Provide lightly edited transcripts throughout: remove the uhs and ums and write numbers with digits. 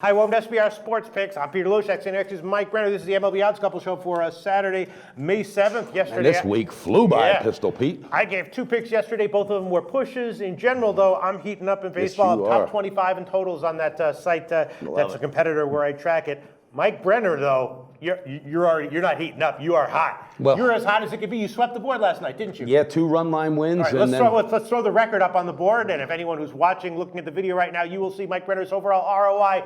Hi, welcome to SBR Sports Picks. I'm Peter Loshak, sitting next to Mike Brenner. This is the MLB Odds Couple show for Saturday, May 7th. Yesterday, and this week flew by, Pistol Pete. I gave two picks yesterday. Both of them were pushes. In general, though, I'm heating up in baseball. Yes, top 25 in totals on that site. That's a competitor where I track it. Mike Brenner, though, you're not heating up. You are hot. Well, you're as hot as it could be. You swept the board last night, didn't you? Yeah, 2 run line wins. All right, let's throw the record up on the board. And if anyone who's watching, looking at the video right now, you will see Mike Brenner's overall ROI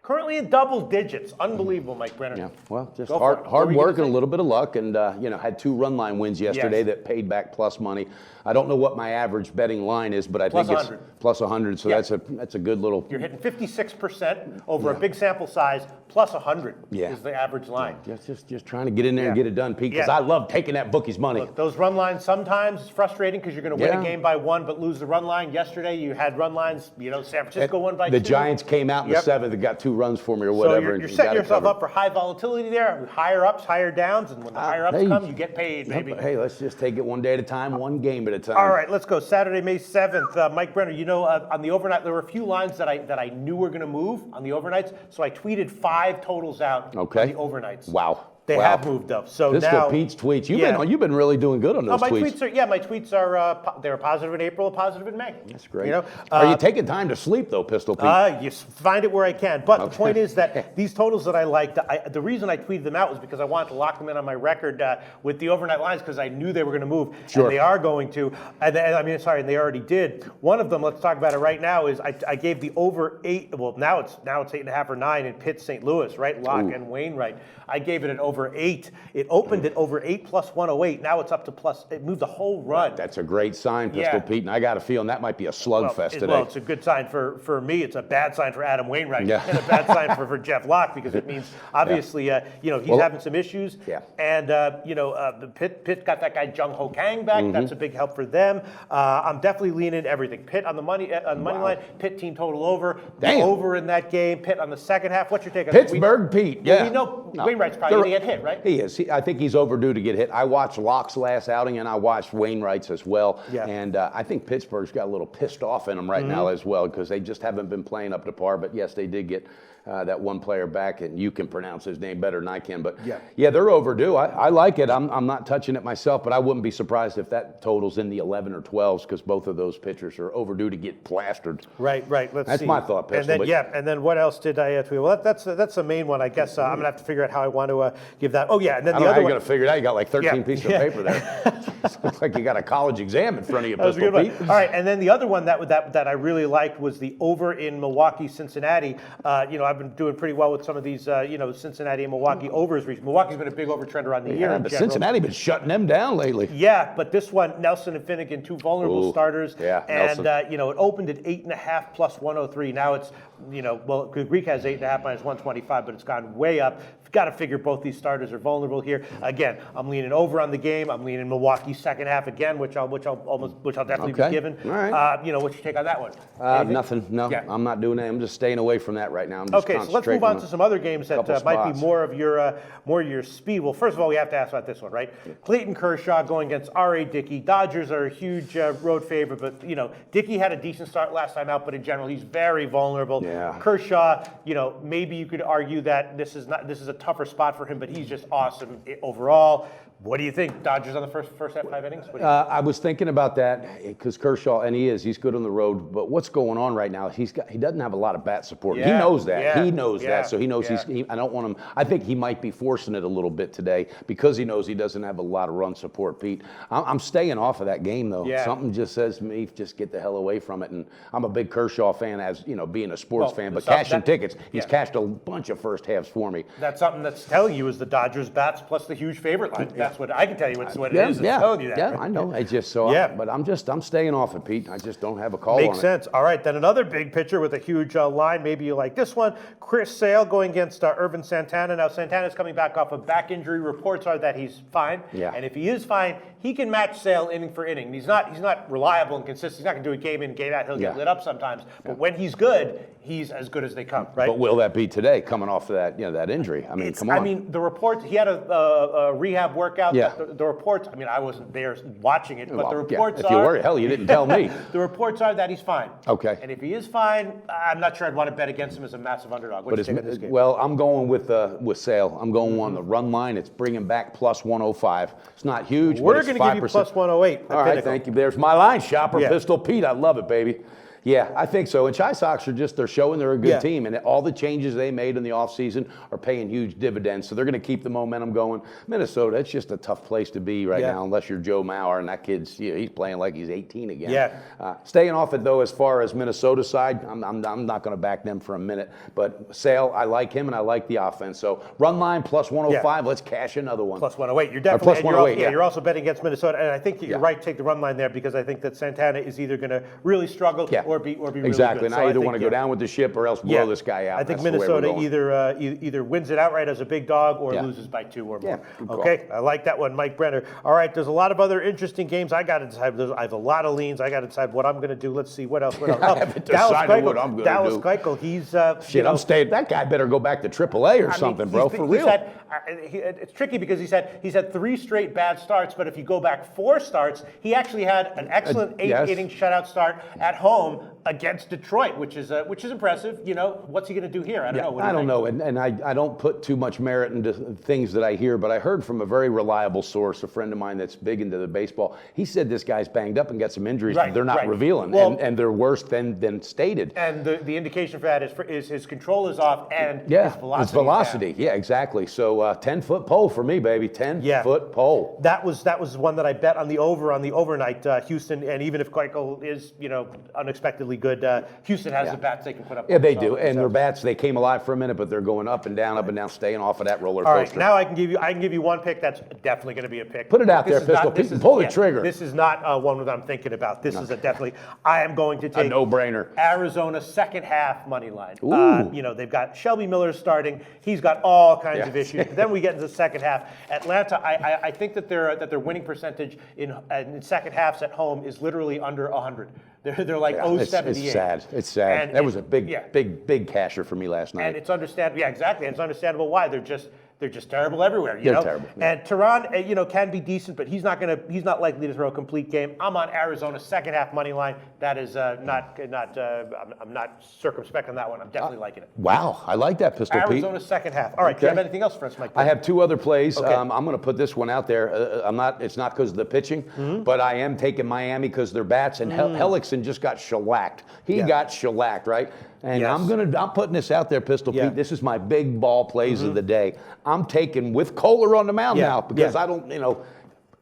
currently in double digits. Unbelievable, Mike Brenner. Yeah, well, just hard work and a little bit of luck, and had 2 run line wins yesterday that paid back plus money. I don't know what my average betting line is, but I think it's plus 100. So that's a good little. You're hitting 56% over a big sample size. Plus 100 is the average line. Just trying to get in there and get it done, Pete, because I love taking that bookie's money. Look, those run lines sometimes it's frustrating because you're going to win a game by 1 but lose the run line. Yesterday you had run lines. San Francisco won by 2. The Giants came out in the 7th and got 2 runs for me or whatever. So you're setting yourself up for high volatility there, higher ups, higher downs, and when the higher ups come, you get paid, baby. Hey, let's just take it one day at a time, one game at a time. All right, let's go. Saturday, May 7th. Mike Brenner, on the overnight, there were a few lines that I knew were going to move on the overnights, so I tweeted 5 totals out on the overnights. Wow. They have moved up. So this now Pete's tweets. You've been really doing good on those tweets. My tweets are they were positive in April, positive in May. That's great. Are you taking time to sleep though, Pistol Pete? You find it where I can. But the point is that these totals that I liked, the reason I tweeted them out was because I wanted to lock them in on my record with the overnight lines because I knew they were going to move, and they are going to. And they already did. One of them, let's talk about it right now, is I gave the over 8. Well, now it's 8.5 or 9 in Pitt, St. Louis, right? Lock and Wainwright. I gave it an over 8. It opened at over 8 plus 108. Now it's up to plus. It moved the whole run. That's a great sign, Pistol Pete. And I got a feeling that might be a slugfest today. Well, it's a good sign for me. It's a bad sign for Adam Wainwright. And a bad sign for Jeff Locke because it means obviously he's having some issues. Yeah. And Pitt got that guy Jung Ho Kang back. That's a big help for them. I'm definitely leaning everything. Pitt on the money line. Pitt team total over. Over in that game. Pitt on the second half. What's your take on Pittsburgh, Pete? Yeah. We know Wainwright's probably going to get hit, right? He is. I think he's overdue to get hit. I watched Locke's last outing, and I watched Wainwright's as well. Yeah. And I think Pittsburgh's got a little pissed off in them right now as well because they just haven't been playing up to par. But, yes, they did get that one player back, and you can pronounce his name better than I can. But, yeah they're overdue. I like it. I'm not touching it myself, but I wouldn't be surprised if that total's in the 11 or 12s because both of those pitchers are overdue to get plastered. Right. Let's see. That's my thought, Pistol. And then what else did I tweet? Well, that's the main one, I guess. I'm going to have to figure out how I want to give that. Oh, yeah, and then the other one. How you going to figure it out? You got like 13 pieces of paper there. Looks like you got a college exam in front of you, Pistol Pete. All right, and then the other one that I really liked was the over in Milwaukee, Cincinnati. I've been doing pretty well with some of these, Cincinnati and Milwaukee overs. Milwaukee's been a big overtrender on the year. But Cincinnati been shutting them down lately. Yeah, but this one, Nelson and Finnegan, 2 vulnerable starters. Yeah, and it opened at 8.5 plus 103. Now it's, Greek has 8.5 minus 125, but it's gone way up. Got to figure both these starters are vulnerable here. Again, I'm leaning over on the game. I'm leaning Milwaukee second half again, which I'll definitely be given. All right. What's your take on that one? Nothing. No, I'm not doing that. I'm just staying away from that right now. I'm just so let's move on to some other games that might be more of your speed. Well, first of all, we have to ask about this one, right? Clayton Kershaw going against R.A. Dickey. Dodgers are a huge road favorite, but Dickey had a decent start last time out, but in general, he's very vulnerable. Yeah. Kershaw, maybe you could argue that this is a tougher spot for him, but he's just awesome overall. What do you think? Dodgers on the first half 5 innings? I was thinking about that because Kershaw, and he's good on the road. But what's going on right now? He doesn't have a lot of bat support. He knows that. Yeah. He knows that. So he knows I don't want him. I think he might be forcing it a little bit today because he knows he doesn't have a lot of run support. Pete, I'm staying off of that game though. Yeah. Something just says to me, just get the hell away from it. And I'm a big Kershaw fan, as being a sports fan. But cashing tickets, he's cashed a bunch of first halves for me. That's something that's telling you is the Dodgers bats plus the huge favorite line. That's what I can tell you. What it is. It's telling you that. Yeah, I know. I just but I'm staying off it, Pete. I just don't have a call on it. Makes sense. All right, then another big pitcher with a huge line. Maybe you like this one. Chris Sale going against Irvin Santana. Now Santana's coming back off of back injury. Reports are that he's fine. Yeah. And if he is fine, he can match Sale inning for inning. He's not reliable and consistent. He's not going to do a game in, game out. He'll get lit up sometimes. But when he's good, he's as good as they come. Right. But will that be today, coming off of that that injury? I mean, come on. The reports, he had a rehab workout. Yeah. The reports, I mean, I wasn't there watching it, but the reports if you were, hell, you didn't tell me. The reports are that he's fine. Okay. And if he is fine, I'm not sure I'd want to bet against him as a massive underdog. What do you think of this game? Well, I'm going with Sale. I'm going on the run line. It's bringing back plus 105. It's not huge, We're but it's 5%. going to give you plus 108. All right, thank you. There's my line, shopper. Yeah. Pistol Pete. I love it, baby. Yeah, I think so. And Chi Sox they're showing they're a good team. And all the changes they made in the offseason are paying huge dividends. So they're going to keep the momentum going. Minnesota, it's just a tough place to be right now, unless you're Joe Mauer. And that kid's, he's playing like he's 18 again. Yeah. Staying off it, though, as far as Minnesota side, I'm not going to back them for a minute. But Sale, I like him and I like the offense. So run line plus 105. Let's cash another one. Plus 108. You're definitely plus 108. You're also betting against Minnesota. And I think you're right to take the run line there because I think that Santana is either going to really struggle or be really exactly. good. And I either want to go down with the ship or else blow this guy out. I think Minnesota either wins it outright as a big dog or loses by 2 or more. Okay, I like that one, Mike Brenner. All right, there's a lot of other interesting games. I got to decide. I have a lot of leans. I got to decide what I'm going to do. Let's see what else. I haven't decided what I'm going to do. Dallas Keuchel, he's shit. I'm staying. That guy better go back to AAA or something, bro. For real. It's tricky because he's had 3 straight bad starts, but if you go back 4 starts, he actually had an excellent 8-inning shutout start at home against Detroit, which is impressive. What's he going to do here? I don't know. I don't know, and I don't put too much merit into things that I hear, but I heard from a very reliable source, a friend of mine that's big into the baseball. He said this guy's banged up and got some injuries that they're not revealing, and they're worse than stated. And the indication for that is his control is off and his velocity. His velocity. Yeah, exactly. So 10-foot pole for me, baby. 10-foot pole. That was one that I bet on the overnight. Houston, and even if Keuchel is unexpectedly good, Houston has the bats they can put up. Yeah, they do, and their bats they came alive for a minute, but they're going up and down, staying off of that roller coaster. All right, now I can give you one pick that's definitely going to be a pick. Put it out there, Pistol. Pull the trigger. This is not one that I'm thinking about. This is definitely. I am going to take a no-brainer. Arizona second half money line. They've got Shelby Miller starting. He's got all kinds of issues. But then we get into the second half. Atlanta, I think that their winning percentage in second halves at home is literally under 100. They're like 0.78. It's sad. It's sad. That was a big casher for me last night. And it's understandable. Yeah, exactly. And it's understandable why they're just terrible everywhere. They're terrible. Yeah. And Tehran, can be decent, but he's not likely to throw a complete game. I'm on Arizona second half money line. That is I'm not circumspect on that one. I'm definitely liking it. Wow, I like that, Pistol Pete. Arizona second half. All right. Do you have anything else for us, Mike? I have 2 other plays. Okay. I'm going to put this one out there. It's not because of the pitching, but I am taking Miami because their bats and Hellickson just got shellacked. He got shellacked, right? And I'm putting this out there, Pistol Pete. This is my big ball plays of the day. I'm taking with Kohler on the mound now because I don't,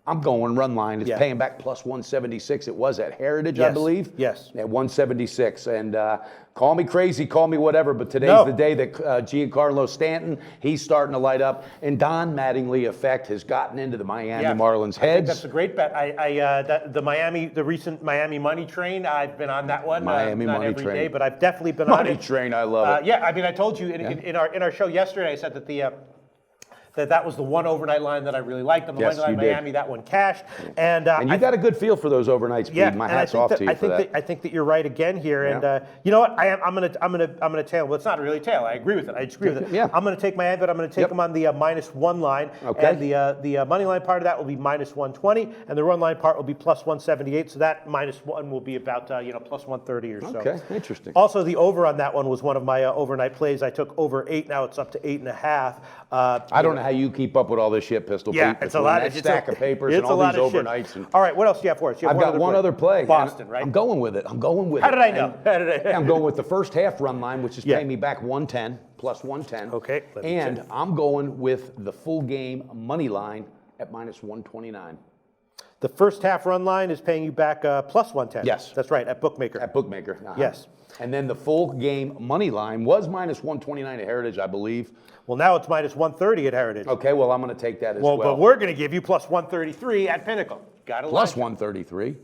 I'm going run line. It's paying back plus 176. It was at Heritage, I believe. Yes. At 176. And call me crazy, call me whatever, but today's the day that Giancarlo Stanton, he's starting to light up. And Don Mattingly effect has gotten into the Miami Marlins heads. I think that's a great bet. The recent Miami money train, I've been on that one. Miami not money every train. day, but I've definitely been on it. Money train, I love it. Yeah, I mean, I told you in our show yesterday, I said that that was the one overnight line that I really liked. On the one line Miami, that one cashed. And you got a good feel for those overnights, Pete. My hat's off to you for that. I think that you're right again here. And you know what? I'm gonna tail. Well, it's not really tail. I agree with it. I disagree with it. Yeah. I'm gonna take Miami, but I'm gonna take them on the -1 line. Okay. And the money line part of that will be -120, and the run line part will be plus 178. So that -1 will be about plus 130 or so. Okay, interesting. Also, the over on that one was one of my overnight plays. I took over 8. Now it's up to 8.5. I don't know how you keep up with all this shit, Pistol Pete. It's a lot of stack of papers and all these overnights. All right, what else do you have for us? I've got one other play. Boston, right? I'm going with it. How did I know? I'm going with the first half run line, which is paying me back 110, plus 110. Okay. And I'm going with the full game money line at -129. The first half run line is paying you back plus 110. Yes. That's right, at Bookmaker. At Bookmaker. Yes. And then the full game money line was -129 at Heritage, I believe. Well, now it's -130 at Heritage. Okay, well, I'm going to take that as well. But we're going to give you plus 133 at Pinnacle. Got to plus 133?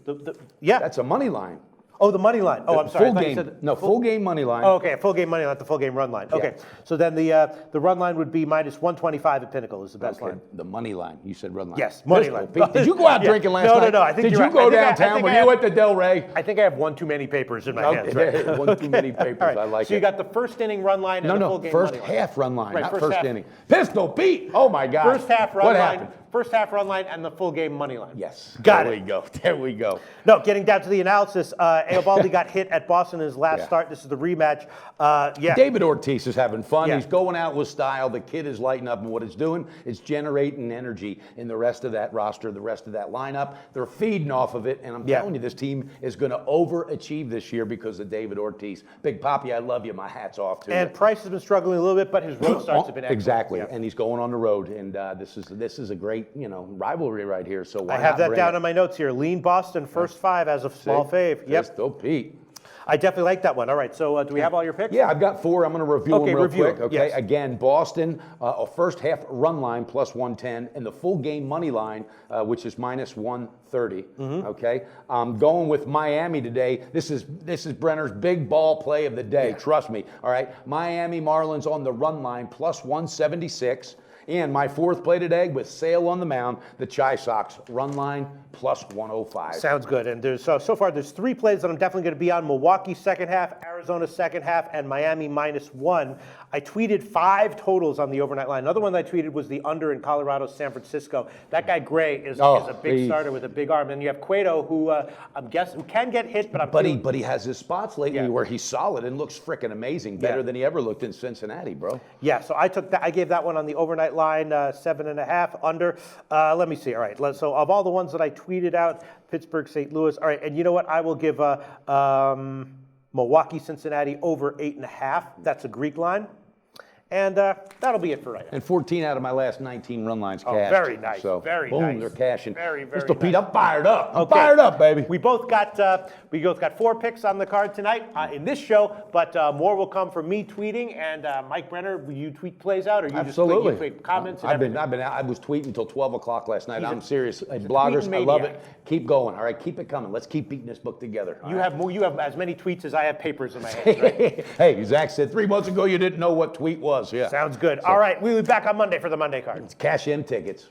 Yeah. That's a money line. Oh, the money line. Oh, I'm sorry. Full I thought you game. said No, full game money line. Oh, okay, full game money line, not the full game run line. Okay, so then the run line would be minus 125 at Pinnacle is the best line. The money line. You said run line. Yes, money Pistol, line. Pete, did you go out drinking last night? No, I think did you're you right. go I think downtown? Were you at the Del Rey? I think I have one too many papers in my hands. Okay, Right? one too many papers. All right, I like so it. you got the first inning run line and the full game first money line. half run line, Right, not first first half. inning. Pistol, Pete. Oh my God. First half run what line. happened? First half run line and the full game money line. Yes. Got there it. we go. There we go. No, getting down to the analysis, Eovaldi got hit at Boston in his last Yeah. start. This is the rematch. Yeah. David Ortiz is having fun. Yeah. He's going out with style. The kid is lighting up, and what it's doing is generating energy in the rest of that roster, the rest of that lineup. They're feeding off of it, and I'm telling you, this team is going to overachieve this year because of David Ortiz. Big Papi, I love you. My hat's off to you. And Price has been struggling a little bit, but his road starts have been excellent. Exactly, Yeah. and he's going on the road, and this is a great rivalry right here. So why I have not that bring down it? in my notes here. Lean Boston, first five as a small fave. Yep. Pistol Pete. I definitely like that one. All right, so do we have all your picks? Yeah, I've got four. I'm going to review them real review quick. them. Okay, Yes. again, Boston, a first half run line plus 110, and the full game money line, which is minus 130. Okay, going with Miami today. This is Brenner's big ball play of the day. Trust me. All right, Miami Marlins on the run line plus 176. And my fourth play today with Sale on the mound, the Chi Sox run line plus 105. Sounds good. And there's so far there's three plays that I'm definitely going to be on: Milwaukee second half, Arizona second half, and Miami -1. I tweeted 5 totals on the overnight line. Another one that I tweeted was the under in Colorado, San Francisco. That guy Gray is a big starter with a big arm, and you have Cueto, who I'm guessing can get hit, but but he has his spots lately where he's solid and looks freaking amazing, better than he ever looked in Cincinnati, bro. Yeah, so I gave that one on the overnight line 7.5 under. Let me see. All right, so of all the ones that I tweeted out, Pittsburgh, St. Louis. All right, and you know what? I will give Milwaukee, Cincinnati over 8.5. That's a Greek line. And that'll be it for right now. And 14 out of my last 19 run lines cashed. Oh, very nice. So, very boom, nice. they're cashing. Very Mr. Pete, nice. I'm fired up. I'm Okay. fired up, baby. We both got 4 picks on the card tonight in this show, but more will come from me tweeting and Mike Brenner. Will you tweet plays out, or you Absolutely. just tweet comments? And I was tweeting until 12 o'clock last night. I'm serious. Hey, bloggers, tweeting I love maniac. it. Keep going. All right, keep it coming. Let's keep beating this book together. all You right? have more. You have as many tweets as I have papers in my hands. Right? Hey, Zach said 3 months ago you didn't know what tweet was. Yeah. Sounds good. All right, we'll be back on Monday for the Monday card. Cash in tickets.